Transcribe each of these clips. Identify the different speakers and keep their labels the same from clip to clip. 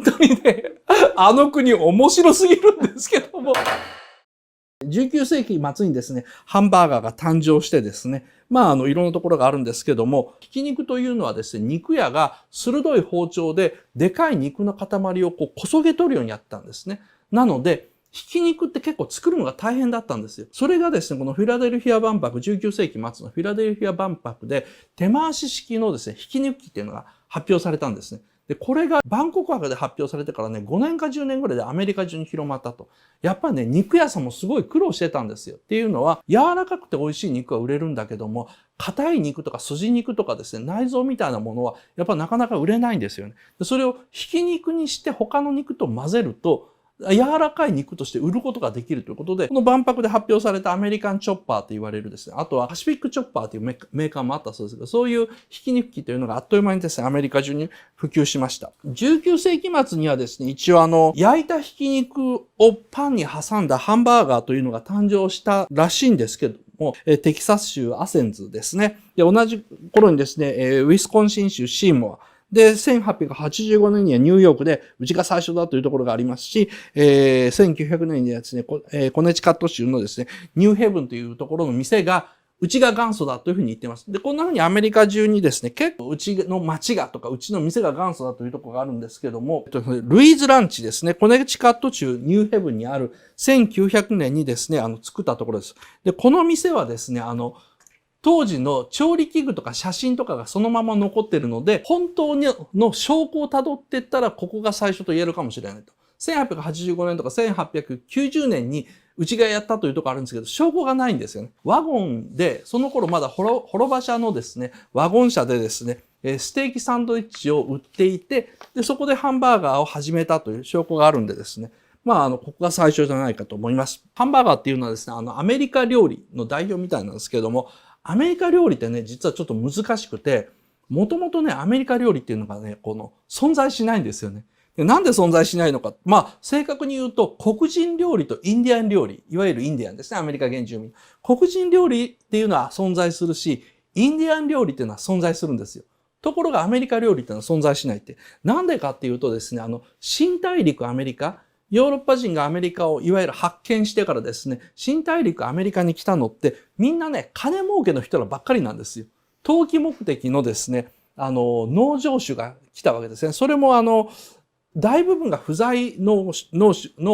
Speaker 1: 当にね、あの国面白すぎるんですけども。19世紀末にですね、ハンバーガーが誕生してですね、いろんなところがあるんですけども、ひき肉というのはですね、肉屋が鋭い包丁ででかい肉の塊をこそげ取るようにやったんですね。なので、ひき肉って結構作るのが大変だったんですよ。それがですね、このフィラデルフィア万博、19世紀末のフィラデルフィア万博で手回し式のですね、ひき肉機っていうのが発表されたんですね。で、これが万国博で発表されてからね、5年か10年ぐらいでアメリカ中に広まったと。やっぱりね、肉屋さんもすごい苦労してたんですよ。っていうのは、柔らかくて美味しい肉は売れるんだけども、硬い肉とか筋肉とかですね、内臓みたいなものは、やっぱなかなか売れないんですよね。でそれをひき肉にして他の肉と混ぜると、柔らかい肉として売ることができるということで、この万博で発表されたアメリカンチョッパーと言われるですね、あとはパシフィックチョッパーというメーカーもあったそうですが、そういうひき肉機というのがあっという間にですね、アメリカ中に普及しました。19世紀末にはですね、一応焼いたひき肉をパンに挟んだハンバーガーというのが誕生したらしいんですけども、テキサス州アセンズですね。で、同じ頃にですね、ウィスコンシン州シーモア、で、1885年にはニューヨークで、うちが最初だというところがありますし、1900年にはですね、コネチカット州のですね、ニューヘブンというところの店が、うちが元祖だというふうに言ってます。で、こんなふうにアメリカ中にですね、結構うちの町がとか、うちの店が元祖だというところがあるんですけども、ルイーズランチですね、コネチカット州ニューヘブンにある1900年にですね、作ったところです。で、この店はですね、当時の調理器具とか写真とかがそのまま残っているので、本当の証拠を辿っていったらここが最初と言えるかもしれないと。1885年とか1890年にうちがやったというところあるんですけど、証拠がないんですよね。ワゴンで、その頃まだ滅場車のですね、ワゴン車でですね、ステーキサンドイッチを売っていて、で、そこでハンバーガーを始めたという証拠があるんでですね、ここが最初じゃないかと思います。ハンバーガーっていうのはですね、アメリカ料理の代表みたいなんですけれども、アメリカ料理ってね、実はちょっと難しくて、もともとね、アメリカ料理っていうのがね、存在しないんですよね。でなんで存在しないのか。正確に言うと、黒人料理とインディアン料理、いわゆるインディアンですね、アメリカ原住民。黒人料理っていうのは存在するし、インディアン料理っていうのは存在するんですよ。ところがアメリカ料理っていうのは存在しないって。なんでかっていうとですね、新大陸アメリカ、ヨーロッパ人がアメリカをいわゆる発見してからですね、新大陸アメリカに来たのって、みんなね、金儲けの人らばっかりなんですよ。投機目的のですね、農場主が来たわけですね。それも大部分が不在農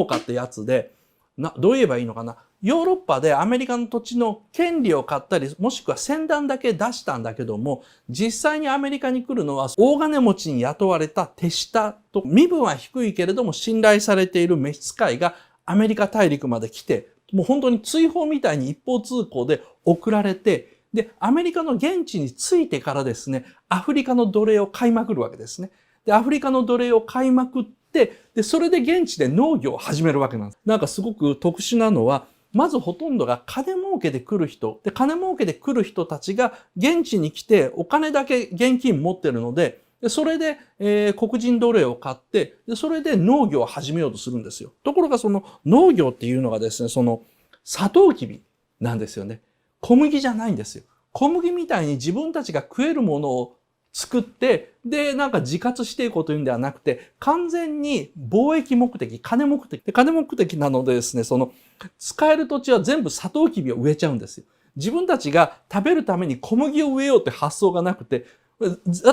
Speaker 1: 家ってやつで、どう言えばいいのかな。ヨーロッパでアメリカの土地の権利を買ったり、もしくは船団だけ出したんだけども、実際にアメリカに来るのは大金持ちに雇われた手下と、身分は低いけれども信頼されている召使いがアメリカ大陸まで来て、もう本当に追放みたいに一方通行で送られて、で、アメリカの現地に着いてからですね、アフリカの奴隷を買いまくるわけですね。で、アフリカの奴隷を買いまくって、で、それで現地で農業を始めるわけなんです。なんかすごく特殊なのは、まずほとんどが金儲けで来る人。で、金儲けで来る人たちが現地に来てお金だけ現金持ってるので、それで、黒人奴隷を買って、で、それで農業を始めようとするんですよ。ところがその農業っていうのがですね、サトウキビなんですよね。小麦じゃないんですよ。小麦みたいに自分たちが食えるものを作って、で、なんか自活していこうというんではなくて、完全に貿易目的、金目的。で、金目的なのでですね、使える土地は全部サトウキビを植えちゃうんですよ。自分たちが食べるために小麦を植えようって発想がなくて、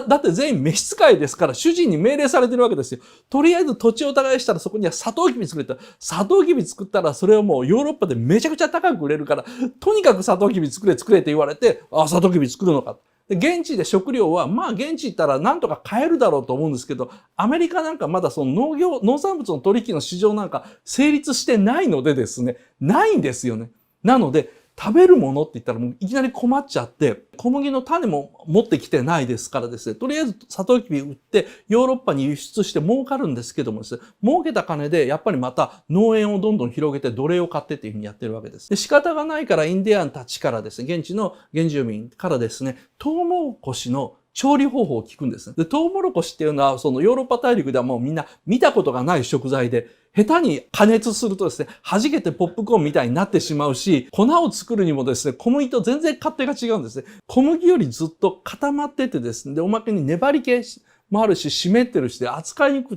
Speaker 1: だって全員召使いですから、主人に命令されてるわけですよ。とりあえず土地を耕したらそこにはサトウキビ作れた。サトウキビ作ったらそれはもうヨーロッパでめちゃくちゃ高く売れるから、とにかくサトウキビ作れって言われて、サトウキビ作るのか。で現地で食料は、現地行ったらなんとか買えるだろうと思うんですけど、アメリカなんかまだ農産物の取引の市場なんか成立してないのでですね、ないんですよね。なので、食べるものって言ったらもういきなり困っちゃって、小麦の種も持ってきてないですからですね、とりあえずサトウキビ売ってヨーロッパに輸出して儲かるんですけどもですね、儲けた金でやっぱりまた農園をどんどん広げて奴隷を買ってっていうふうにやってるわけです。で、仕方がないからインディアンたちからですね、現地の原住民からですね、トウモロコシの調理方法を聞くんですね。で、トウモロコシっていうのは、ヨーロッパ大陸ではもうみんな見たことがない食材で、下手に加熱するとですね、弾けてポップコーンみたいになってしまうし、粉を作るにもですね、小麦と全然勝手が違うんですね。小麦よりずっと固まっててですね、で、おまけに粘り気もあるし、湿ってるしで、扱いにくく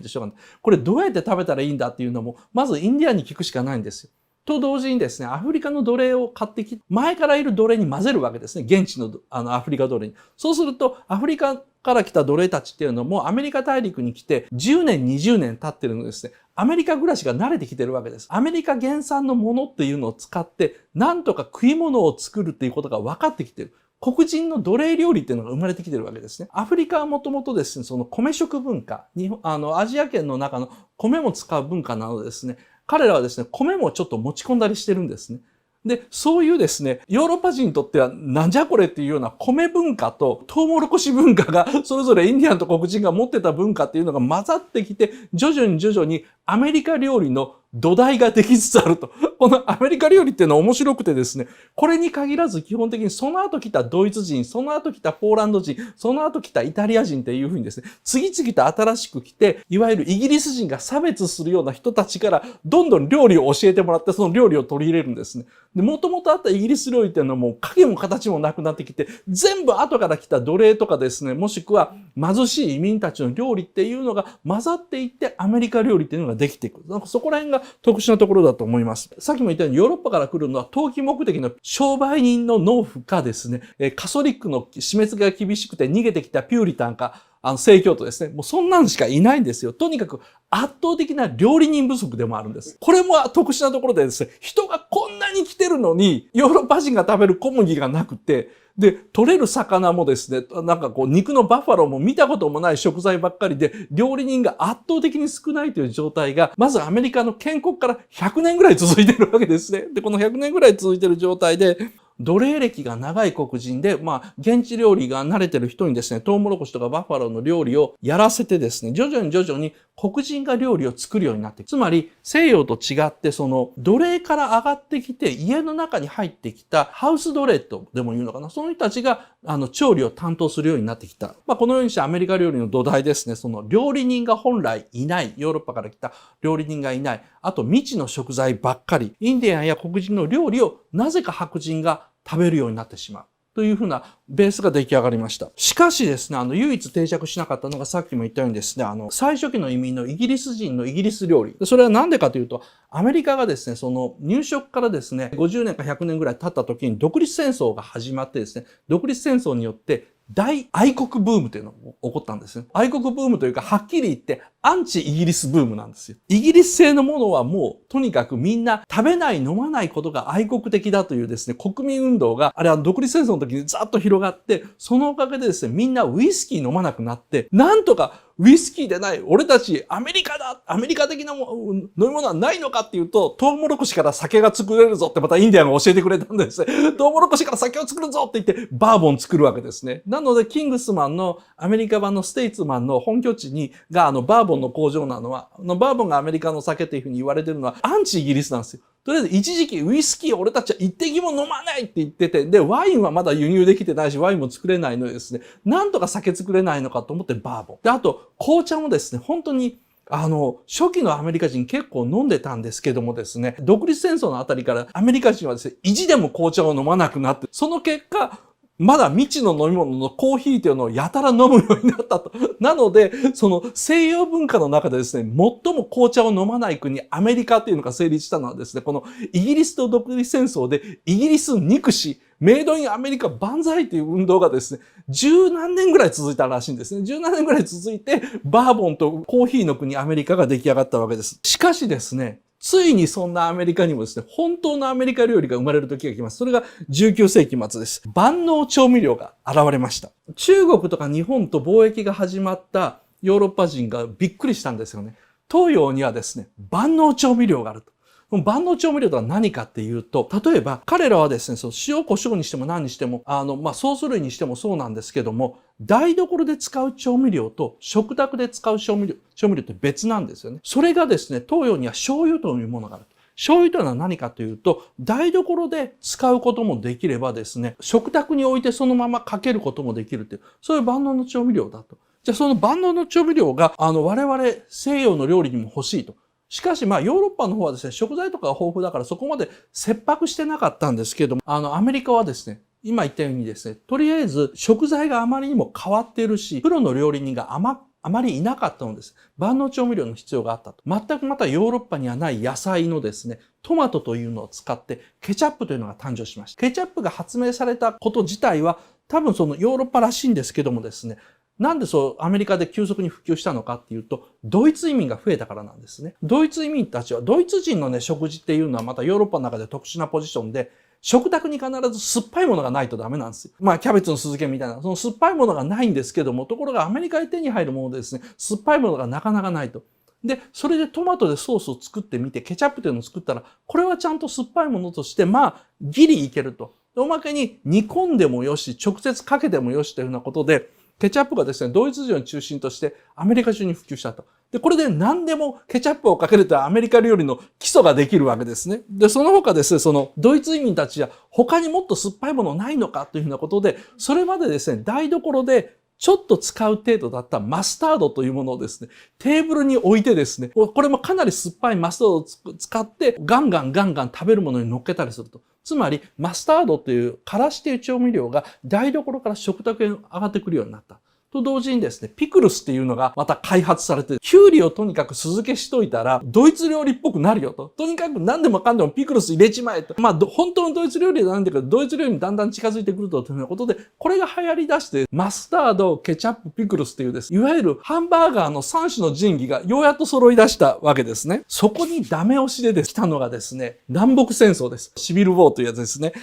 Speaker 1: てしょうがない。これどうやって食べたらいいんだっていうのも、まずインディアンに聞くしかないんですよ。と同時にですね、アフリカの奴隷を買ってきて、前からいる奴隷に混ぜるわけですね。現地のアフリカ奴隷に。そうすると、アフリカから来た奴隷たちっていうのもアメリカ大陸に来て10年、20年経ってるのですね、アメリカ暮らしが慣れてきてるわけです。アメリカ原産のものっていうのを使って、なんとか食い物を作るっていうことが分かってきてる。黒人の奴隷料理っていうのが生まれてきてるわけですね。アフリカはもともとですね、その米食文化、アジア圏の中の米も使う文化なのでですね、彼らはですね、米もちょっと持ち込んだりしてるんですね。で、そういうですね、ヨーロッパ人にとってはなんじゃこれっていうような米文化とトウモロコシ文化が、それぞれインディアンと黒人が持ってた文化っていうのが混ざってきて、徐々にアメリカ料理の土台ができつつあると。このアメリカ料理っていうのは面白くてですね、これに限らず基本的にその後来たドイツ人、その後来たポーランド人、その後来たイタリア人っていうふうにですね、次々と新しく来て、いわゆるイギリス人が差別するような人たちからどんどん料理を教えてもらって、その料理を取り入れるんですね。で、もともとあったイギリス料理っていうのはもう影も形もなくなってきて、全部後から来た奴隷とかですね、もしくは貧しい移民たちの料理っていうのが混ざっていってアメリカ料理っていうのができていく。なんかそこら辺が特殊なところだと思います。さっきも言ったようにヨーロッパから来るのは投機目的の商売人の農夫かですね、カソリックの締め付けが厳しくて逃げてきたピューリタンか、正教徒ですね。もうそんなんしかいないんですよ。とにかく圧倒的な料理人不足でもあるんです。これも特殊なところでですね、人がこんなに来てるのに、ヨーロッパ人が食べる小麦がなくて、で、取れる魚もですね、なんかこう肉のバッファローも見たこともない食材ばっかりで、料理人が圧倒的に少ないという状態が、まずアメリカの建国から100年ぐらい続いているわけですね。で、この100年ぐらい続いている状態で、奴隷歴が長い黒人で、現地料理が慣れてる人にですね、トウモロコシとかバッファローの料理をやらせてですね、徐々に黒人が料理を作るようになっていく。つまり、西洋と違って、その、奴隷から上がってきて、家の中に入ってきたハウス奴隷とでも言うのかな。その人たちが、調理を担当するようになってきた。このようにしてアメリカ料理の土台ですね、その、料理人が本来いない、ヨーロッパから来た料理人がいない、あと未知の食材ばっかり、インディアンや黒人の料理をなぜか白人が食べるようになってしまう。というふうなベースが出来上がりました。しかしですね、唯一定着しなかったのがさっきも言ったようにですね、最初期の移民のイギリス人のイギリス料理。それはなんでかというと、アメリカがですね、その入植からですね、50年か100年ぐらい経った時に独立戦争が始まってですね、独立戦争によって大愛国ブームというのが起こったんですね。愛国ブームというか、はっきり言ってアンチイギリスブームなんですよ。イギリス製のものはもう、とにかくみんな食べない、飲まないことが愛国的だというですね、国民運動が、あれは独立戦争の時にざっと広がって、そのおかげでですね、みんなウイスキー飲まなくなって、なんとかウイスキーでない、俺たちアメリカだ、アメリカ的な飲み物はないのかっていうと、トウモロコシから酒が作れるぞってまたインディアンが教えてくれたんですね。トウモロコシから酒を作るぞって言って、バーボン作るわけですね。なので、キングスマンのアメリカ版のステイツマンの本拠地がバーボンの工場なのは、バーボンがアメリカの酒っていうふうに言われてるのはアンチイギリスなんですよ。とりあえず一時期ウイスキーを俺たちは一滴も飲まないって言ってて、で、ワインはまだ輸入できてないし、ワインも作れないのでですね、なんとか酒作れないのかと思ってバーボン。で、あと、紅茶もですね、本当に初期のアメリカ人結構飲んでたんですけどもですね、独立戦争のあたりからアメリカ人はですね、意地でも紅茶を飲まなくなって、その結果、まだ未知の飲み物のコーヒーというのをやたら飲むようになったと。なので、その西洋文化の中でですね、最も紅茶を飲まない国、アメリカっていうのが成立したのはですね、このイギリスと独立戦争で、イギリス憎し、メイドインアメリカ万歳という運動がですね、十何年ぐらい続いたらしいんですね。十何年ぐらい続いて、バーボンとコーヒーの国アメリカが出来上がったわけです。しかしですね、ついにそんなアメリカにもですね、本当のアメリカ料理が生まれる時が来ます。それが19世紀末です。万能調味料が現れました。中国とか日本と貿易が始まったヨーロッパ人がびっくりしたんですよね。東洋にはですね、万能調味料があると。この万能調味料とは何かっていうと、例えば彼らはですね、塩胡椒にしても何にしても、ソース類にしてもそうなんですけども、台所で使う調味料と食卓で使う調味料って別なんですよね。それがですね、東洋には醤油というものがある。醤油というのは何かというと、台所で使うこともできればですね、食卓に置いてそのままかけることもできるという、そういう万能の調味料だと。じゃあその万能の調味料が、我々西洋の料理にも欲しいと。しかしヨーロッパの方はですね、食材とかが豊富だからそこまで切迫してなかったんですけども、アメリカはですね、今言ったようにですね、とりあえず食材があまりにも変わっているし、プロの料理人があまりいなかったのです。万能調味料の必要があったと。全くまたヨーロッパにはない野菜のですね、トマトというのを使ってケチャップというのが誕生しました。ケチャップが発明されたこと自体は多分そのヨーロッパらしいんですけどもですね、なんでそうアメリカで急速に普及したのかっていうと、ドイツ移民が増えたからなんですね。ドイツ移民たちは、ドイツ人のね、食事っていうのはまたヨーロッパの中で特殊なポジションで、食卓に必ず酸っぱいものがないとダメなんですよ。まあ、キャベツの酢漬けみたいな、その酸っぱいものがないんですけども、ところがアメリカで手に入るものでですね、酸っぱいものがなかなかないと。で、それでトマトでソースを作ってみて、ケチャップというのを作ったら、これはちゃんと酸っぱいものとして、まあ、ギリいけると。おまけに煮込んでもよし、直接かけてもよしというようなことで、ケチャップがですね、ドイツ人を中心としてアメリカ中に普及したと。で、これで何でもケチャップをかけるとアメリカ料理の基礎ができるわけですね。で、その他ですね、そのドイツ移民たちは他にもっと酸っぱいものないのかというふうなことで、それまでですね、台所でちょっと使う程度だったマスタードというものをですね、テーブルに置いてですね、これもかなり酸っぱいマスタードを使ってガンガン食べるものに乗っけたりすると。つまり、マスタードという、からしという調味料が台所から食卓へ上がってくるようになった。と同時にですね、ピクルスっていうのがまた開発されて、キュウリをとにかく酢漬けしといたら、ドイツ料理っぽくなるよと。とにかく何でもかんでもピクルス入れちまえと。まあ、本当のドイツ料理なんだけど、ドイツ料理にだんだん近づいてくるというようなことで、これが流行り出して、マスタード、ケチャップ、ピクルスっていうですね、いわゆるハンバーガーの3種の神器がようやっと揃い出したわけですね。そこにダメ押しで来たのがですね、南北戦争です。シビルウォーというやつですね。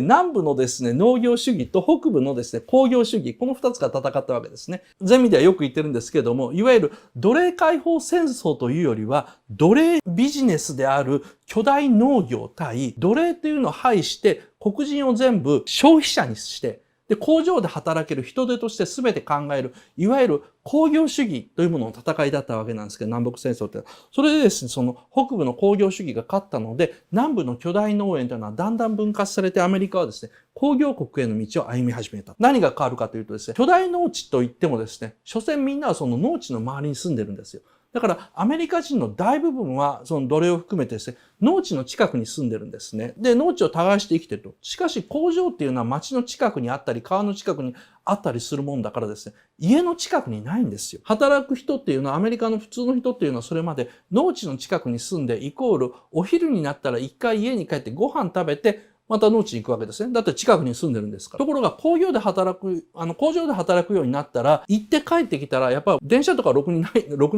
Speaker 1: 南部のですね、農業主義と北部のですね、工業主義、この2つが戦ったわけですね。ゼミではよく言ってるんですけども、いわゆる奴隷解放戦争というよりは、奴隷ビジネスである巨大農業対奴隷というのを排して黒人を全部消費者にして、で、工場で働ける人手として全て考える、いわゆる工業主義というものの戦いだったわけなんですけど、南北戦争って。それでですね、その北部の工業主義が勝ったので、南部の巨大農園というのはだんだん分割されてアメリカはですね、工業国への道を歩み始めた。何が変わるかというとですね、巨大農地といってもですね、所詮みんなはその農地の周りに住んでるんですよ。だからアメリカ人の大部分はその奴隷を含めてですね、農地の近くに住んでるんですね。で、農地を耕して生きてると。しかし工場っていうのは町の近くにあったり、川の近くにあったりするもんだからですね、家の近くにないんですよ。働く人っていうのは、アメリカの普通の人っていうのはそれまで農地の近くに住んでイコールお昼になったら一回家に帰ってご飯食べて、また農地に行くわけですね。だって近くに住んでるんですから。ところが工場で働くようになったら、行って帰ってきたら、やっぱ電車とかろくに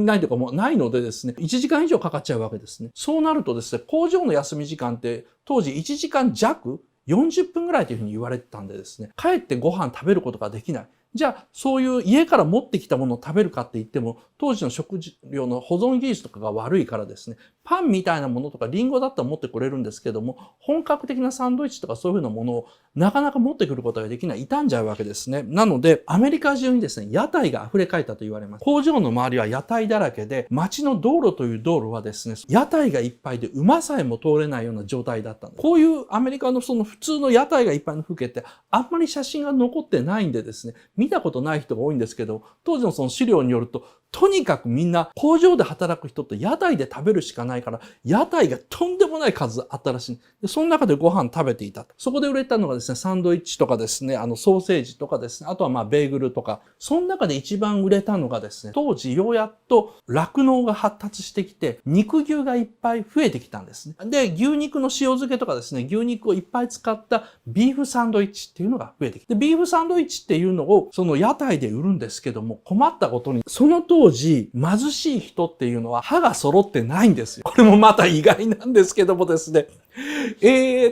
Speaker 1: ないとかもないのでですね、1時間以上かかっちゃうわけですね。そうなるとですね、工場の休み時間って当時1時間弱、40分ぐらいというふうに言われてたんでですね、帰ってご飯食べることができない。じゃあ、そういう家から持ってきたものを食べるかって言っても、当時の食料の保存技術とかが悪いからですね、パンみたいなものとかリンゴだったら持ってくれるんですけども、本格的なサンドイッチとかそういうふうなものをなかなか持ってくることができない、傷んじゃうわけですね。なので、アメリカ中にですね、屋台が溢れ返ったと言われます。工場の周りは屋台だらけで、街の道路という道路はですね、屋台がいっぱいで馬さえも通れないような状態だったんです。こういうアメリカのその普通の屋台がいっぱいの風景って、あんまり写真が残ってないんでですね、見たことない人が多いんですけど、当時のその資料によると、とにかくみんな工場で働く人って屋台で食べるしかないから、屋台がとんでもない数あったらしい。で、その中でご飯食べていたと。そこで売れたのがですね、サンドイッチとかですね、ソーセージとかですね、あとはまあベーグルとか、その中で一番売れたのがですね、当時ようやっと酪農が発達してきて、肉牛がいっぱい増えてきたんですね。で、牛肉の塩漬けとかですね、牛肉をいっぱい使ったビーフサンドイッチっていうのが増えてきて、で、ビーフサンドイッチっていうのをその屋台で売るんですけども、困ったことに、その当時、貧しい人っていうのは歯が揃ってないんですよ。これもまた意外なんですけどもですね。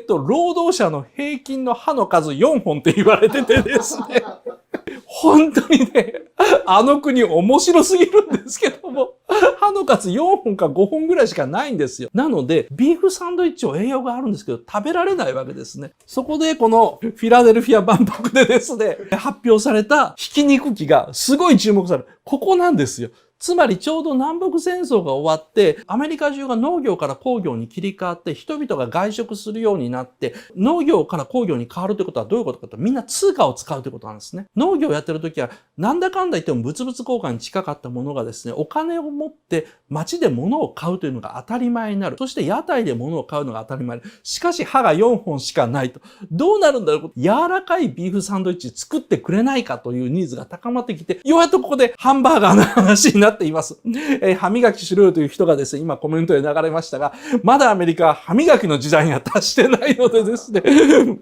Speaker 1: 労働者の平均の歯の数4本って言われててですね。本当にね、あの国面白すぎるんですけども、歯の数4本か5本ぐらいしかないんですよ。なので、ビーフサンドイッチは栄養があるんですけど、食べられないわけですね。そこでこのフィラデルフィア万博でですね、発表されたひき肉機がすごい注目される。ここなんですよ。つまりちょうど南北戦争が終わって、アメリカ中が農業から工業に切り替わって、人々が外食するようになって、農業から工業に変わるということはどういうことかと、みんな通貨を使うということなんですね。農業をやってるときは、なんだかんだ言っても物々交換に近かったものがですね、お金を持って街で物を買うというのが当たり前になる。そして屋台で物を買うのが当たり前になる。しかし歯が4本しかないと。どうなるんだろう。柔らかいビーフサンドイッチ作ってくれないかというニーズが高まってきて、ようやっとここでハンバーガーの話になっています。歯磨きしろよという人がですね、今コメントで流れましたが、まだアメリカは歯磨きの時代には達してないのでですね、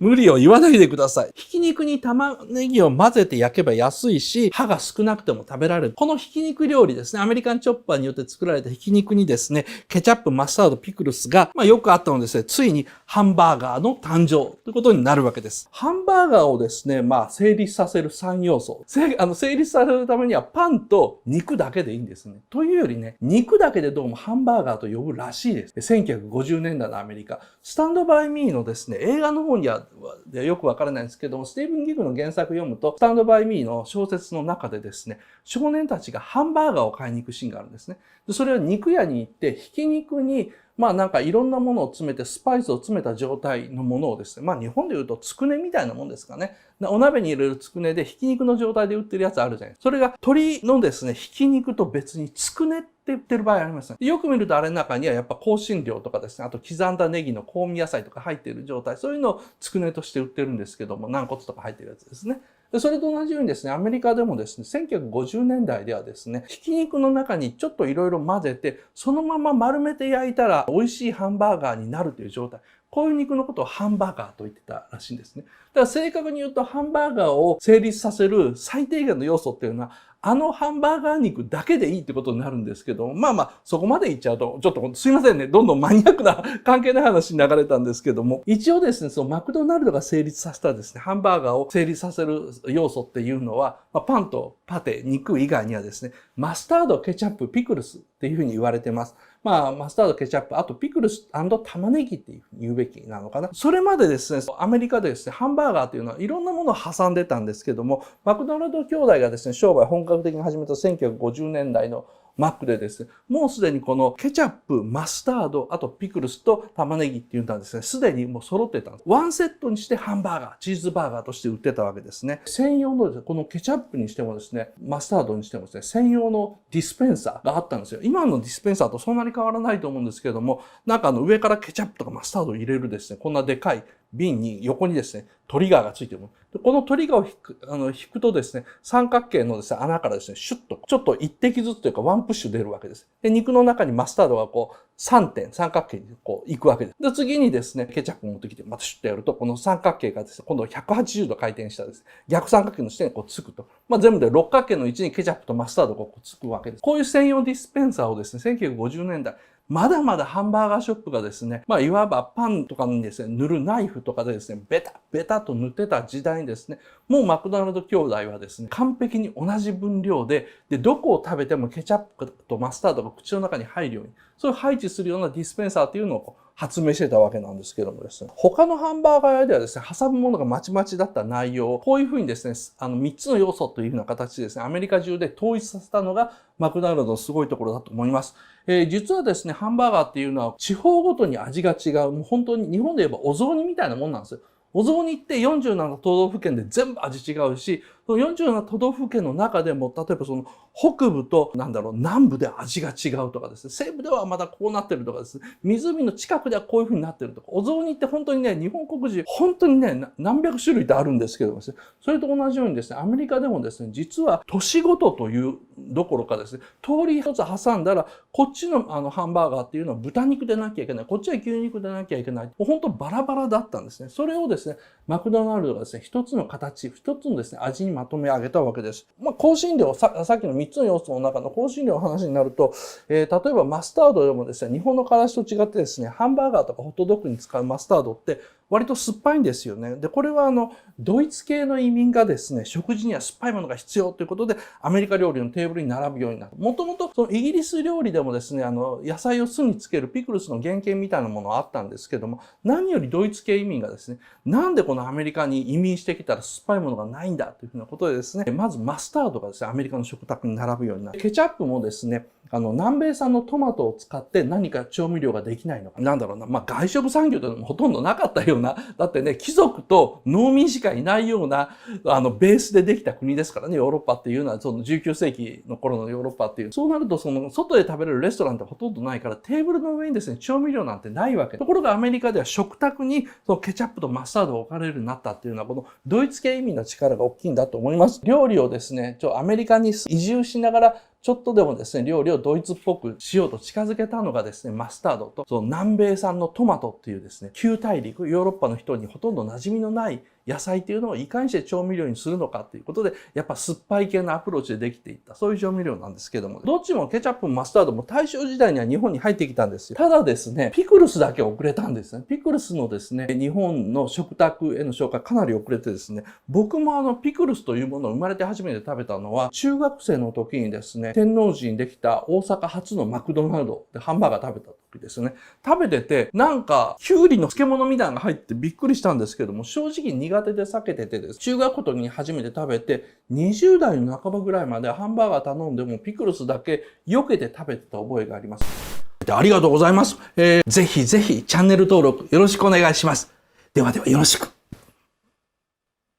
Speaker 1: 無理を言わないでください。ひき肉に玉ねぎを混ぜて焼けば安いし、歯が少なくても食べられる。このひき肉料理ですね、アメリカンチョッパーによって作られたひき肉にですね、ケチャップ、マスタード、ピクルスが、よくあったのですね、ついにハンバーガーの誕生ということになるわけです。ハンバーガーをですね、成立させる3要素。成立させるためにはパンと肉だけでいいんですね。というよりね、肉だけでどうもハンバーガーと呼ぶらしいです。1950年代のアメリカ。スタンドバイミーのですね、映画の方にはよくわからないんですけども、スティーブン・ギグの原作読むと、スタンドバイミーの小説の中でですね、少年たちがハンバーガーを買いに行くシーンがあるんですね。でそれは肉屋に行って、ひき肉にいろんなものを詰めて、スパイスを詰めた状態のものをですね、日本で言うとつくねみたいなもんですかね。お鍋に入れるつくねでひき肉の状態で売ってるやつあるじゃないですか。それが鶏のですね、ひき肉と別につくねって売ってる場合ありますね。よく見るとあれの中にはやっぱ香辛料とかですね、あと刻んだネギの香味野菜とか入っている状態、そういうのをつくねとして売ってるんですけども、軟骨とか入ってるやつですね。それと同じようにですね、アメリカでもですね、1950年代ではですね、ひき肉の中にちょっといろいろ混ぜて、そのまま丸めて焼いたら美味しいハンバーガーになるという状態。こういう肉のことをハンバーガーと言ってたらしいんですね。だから正確に言うとハンバーガーを成立させる最低限の要素っていうのは、ハンバーガー肉だけでいいってことになるんですけど、そこまで言っちゃうと、ちょっとすいませんね、どんどんマニアックな関係ない話に流れたんですけども、一応ですね、そのマクドナルドが成立させたですね、ハンバーガーを成立させる要素っていうのは、パンとパテ、肉以外にはですね、マスタード、ケチャップ、ピクルスっていうふうに言われてます。マスタード、ケチャップ、あとピクルス&玉ねぎっていうふうに言うべきなのかな。それまでですね、アメリカでですね、ハンバーガーっていうのはいろんなものを挟んでたんですけども、マクドナルド兄弟がですね、商売本格的に始めた1950年代のマックでですね、もうすでにこのケチャップ、マスタード、あとピクルスと玉ねぎっていうのはですね、すでにもう揃ってたんです。ワンセットにしてハンバーガー、チーズバーガーとして売ってたわけですね。専用のですね、このケチャップにしてもですね、マスタードにしてもですね、専用のディスペンサーがあったんですよ。今のディスペンサーとそんなに変わらないと思うんですけれども、上からケチャップとかマスタードを入れるですね、こんなでかい瓶に横にですね、トリガーがついているもの。このトリガーを引くとですね、三角形のですね、穴からですね、シュッと、ちょっと一滴ずつというかワンプッシュ出るわけです。で、肉の中にマスタードが3点、三角形に行くわけです。で、次にですね、ケチャップを持ってきて、またシュッとやると、この三角形がですね、今度180度回転したですね、逆三角形の下につくと。全部で六角形の位置にケチャップとマスタードがつくわけです。こういう専用ディスペンサーをですね、1950年代、まだまだハンバーガーショップがですね、いわばパンとかにですね、塗るナイフとかでですね、ベタベタと塗ってた時代にですね、もうマクドナルド兄弟はですね、完璧に同じ分量で、どこを食べてもケチャップとマスタードが口の中に入るように、それを配置するようなディスペンサーというのを発明してたわけなんですけどもですね、他のハンバーガー屋ではですね、挟むものがまちまちだった内容を、こういうふうにですね、3つの要素というふうな形でですね、アメリカ中で統一させたのがマクドナルドのすごいところだと思います。実はですね、ハンバーガーっていうのは地方ごとに味が違う。もう本当に日本で言えばお雑煮みたいなもんなんですよ。お雑煮って47都道府県で全部味違うし、その47都道府県の中でも、例えばその北部と南部で味が違うとかですね、西部ではまだこうなってるとかですね、湖の近くではこういう風になってるとか、お雑煮って本当にね、日本国中、本当にね、何百種類ってあるんですけどもですね、それと同じようにですね、アメリカでもですね、実は都市ごとというどころかですね、通り一つ挟んだら、こっちのハンバーガーっていうのは豚肉でなきゃいけない、こっちは牛肉でなきゃいけない、もう本当バラバラだったんですね。それをですね、マクドナルドがですね、一つの形、一つのですね、味にまとめ上げたわけです。香辛料、さっきの3つの要素の中の香辛料の話になると、例えばマスタードでもですね、日本のからしと違ってですね、ハンバーガーとかホットドッグに使うマスタードって、割と酸っぱいんですよね。で、これはドイツ系の移民がですね、食事には酸っぱいものが必要ということで、アメリカ料理のテーブルに並ぶようになる。もともと、そのイギリス料理でもですね、野菜を酢につけるピクルスの原型みたいなものはあったんですけども、何よりドイツ系移民がですね、なんでこのアメリカに移民してきたら酸っぱいものがないんだというふうなことでですね、まずマスタードがですね、アメリカの食卓に並ぶようになる。ケチャップもですね、南米産のトマトを使って何か調味料ができないのか。なんだろうな。外食産業というのもほとんどなかったような。だってね、貴族と農民しかいないような、ベースでできた国ですからね、ヨーロッパっていうのは、その19世紀の頃のヨーロッパっていう。そうなると、外で食べれるレストランってほとんどないから、テーブルの上にですね、調味料なんてないわけ。ところがアメリカでは食卓に、そのケチャップとマスタードが置かれるようになったっていうのは、このドイツ系移民の力が大きいんだと思います。料理をですね、アメリカに移住しながら、ちょっとでもですね、料理をドイツっぽくしようと近づけたのがですね、マスタードと、その南米産のトマトっていうですね、旧大陸、ヨーロッパの人にほとんど馴染みのない野菜っていうのをいかにして調味料にするのかっていうことで、やっぱ酸っぱい系のアプローチでできていった、そういう調味料なんですけども、どっちもケチャップもマスタードも大正時代には日本に入ってきたんですよ。ただですね、ピクルスだけ遅れたんですね。ピクルスのですね、日本の食卓への紹介かなり遅れてですね、僕もピクルスというものを生まれて初めて食べたのは、中学生の時にですね、天王寺にできた大阪初のマクドナルドでハンバーガー食べた時ですね、食べてて、なんか、キュウリの漬物みたいなのが入ってびっくりしたんですけども、正直苦手で避けててです。中学校の時に初めて食べて、20代の半ばぐらいまでハンバーガー頼んでもピクルスだけ避けて食べてた覚えがあります。ありがとうございます。ぜひぜひチャンネル登録よろしくお願いします。ではではよろしく。